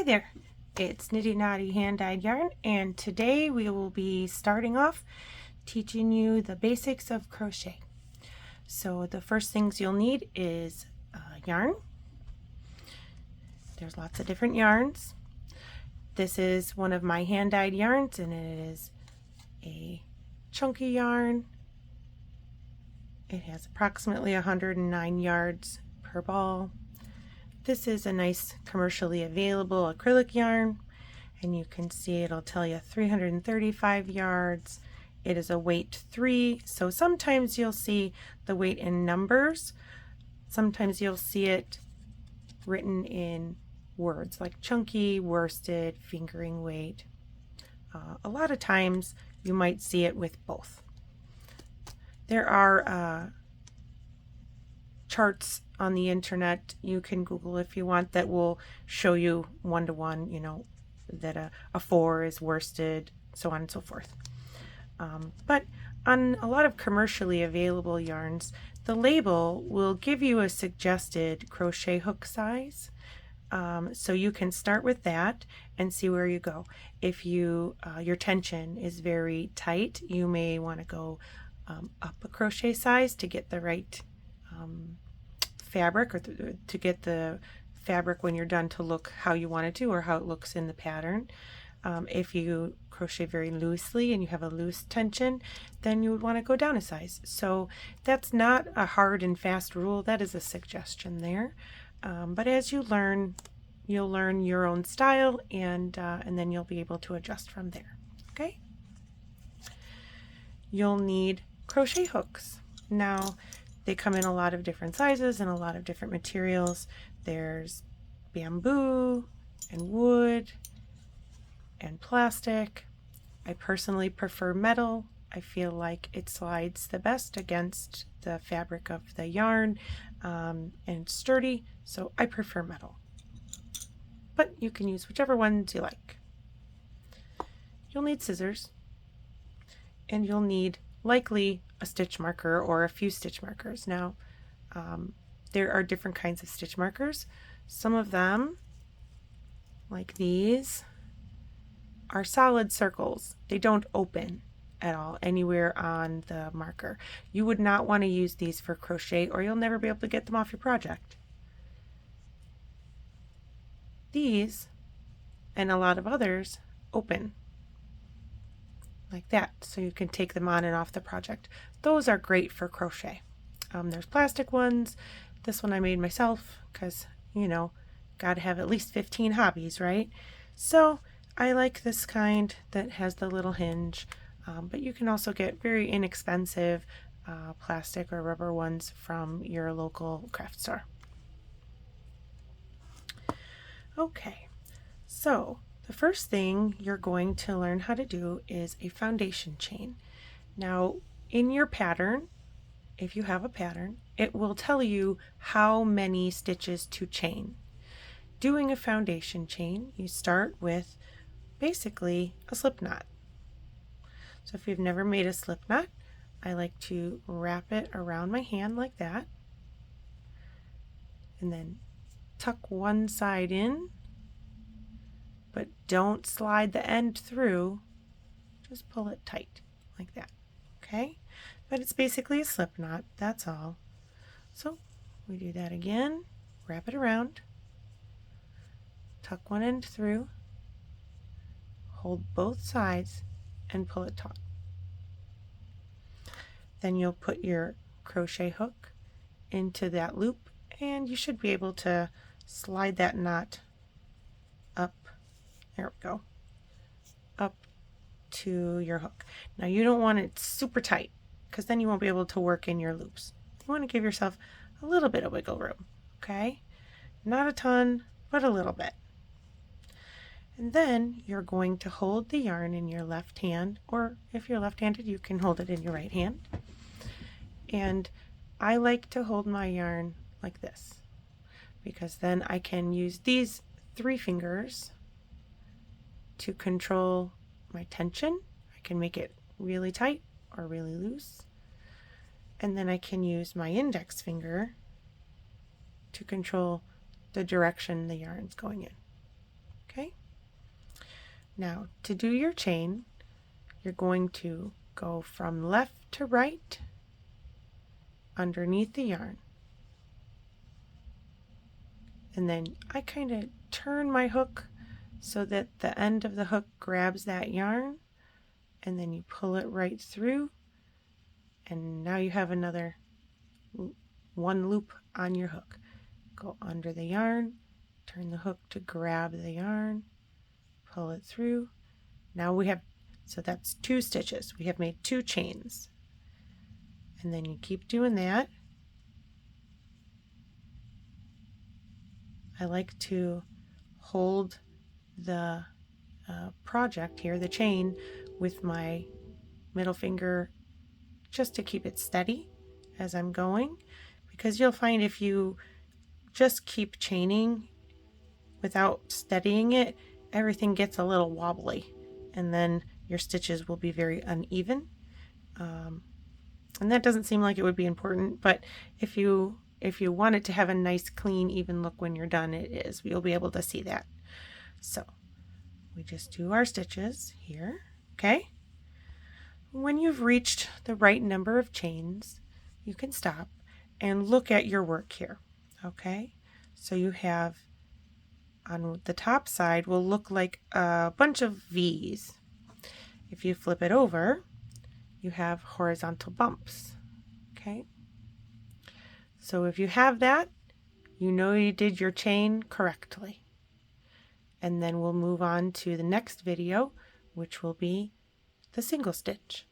Hi there, it's Nitty Knotty Hand-Dyed Yarn, and today we will be starting off teaching you the basics of crochet. So the first things you'll need is yarn. There's lots of different yarns. This is one of my hand-dyed yarns, and it is a chunky yarn. It has approximately 109 yards per ball. This is a nice commercially available acrylic yarn, and you can see it'll tell you 335 yards. It is a weight 3, so sometimes you'll see the weight in numbers. Sometimes you'll see it written in words like chunky, worsted, fingering weight. A lot of times you might see it with both. There are charts on the internet you can Google if you want that will show you one-to-one, you know, that a 4 is worsted, so on and so forth. But on a lot of commercially available yarns, the label will give you a suggested crochet hook size. So you can start with that and see where you go. If your tension is very tight, you may want to go up a crochet size to get the right fabric, or to get the fabric when you're done to look how you want it to, or how it looks in the pattern. If you crochet very loosely and you have a loose tension, then you would want to go down a size. So that's not a hard and fast rule, that is a suggestion there. But as you learn, you'll learn your own style, and then you'll be able to adjust from there. Okay? You'll need crochet hooks. Now, they come in a lot of different sizes and a lot of different materials. There's bamboo and wood and plastic. I personally prefer metal. I feel like it slides the best against the fabric of the yarn, and it's sturdy, so I prefer metal. But you can use whichever ones you like. You'll need scissors, and you'll need likely a stitch marker or a few stitch markers. Now, there are different kinds of stitch markers. Some of them, like these, are solid circles. They don't open at all anywhere on the marker. You would not want to use these for crochet, or you'll never be able to get them off your project. These, and a lot of others, open like that, so you can take them on and off the project. Those are great for crochet. There's plastic ones. This one I made myself because, you know, gotta have at least 15 hobbies, right? So I like this kind that has the little hinge, but you can also get very inexpensive plastic or rubber ones from your local craft store. Okay, so the first thing you're going to learn how to do is a foundation chain. Now, in your pattern, if you have a pattern, it will tell you how many stitches to chain. Doing a foundation chain, you start with basically a slip knot. So if you've never made a slip knot, I like to wrap it around my hand like that, and then tuck one side in, but don't slide the end through, just pull it tight like that. Okay, but it's basically a slip knot, that's all. So we do that again, wrap it around, tuck one end through, hold both sides, and pull it taut. Then you'll put your crochet hook into that loop, and you should be able to slide that knot up, there we go, up to your hook. Now you don't want it super tight, because then you won't be able to work in your loops. You want to give yourself a little bit of wiggle room, okay? Not a ton, but a little bit. And then you're going to hold the yarn in your left hand, or if you're left-handed, you can hold it in your right hand. And I like to hold my yarn like this, because then I can use these 3 fingers to control my tension. I can make it really tight or really loose. And then I can use my index finger to control the direction the yarn's going in. Okay. Now to do your chain, you're going to go from left to right underneath the yarn. And then I kind of turn my hook so that the end of the hook grabs that yarn, and then you pull it right through, and now you have another one loop on your hook. Go under the yarn, turn the hook to grab the yarn, pull it through. Now we have, so that's 2 stitches. We have made 2 chains. And then you keep doing that. I like to hold the project here, the chain, with my middle finger just to keep it steady as I'm going, because you'll find if you just keep chaining without steadying it, everything gets a little wobbly and then your stitches will be very uneven. And that doesn't seem like it would be important, but if you want it to have a nice clean even look when you're done, it is. You'll be able to see that. So we just do our stitches here. Okay, when you've reached the right number of chains, you can stop and look at your work here. Okay, so you have, on the top side will look like a bunch of V's. If you flip it over, you have horizontal bumps. Okay, so if you have that, you know you did your chain correctly. And then we'll move on to the next video, which will be the single stitch.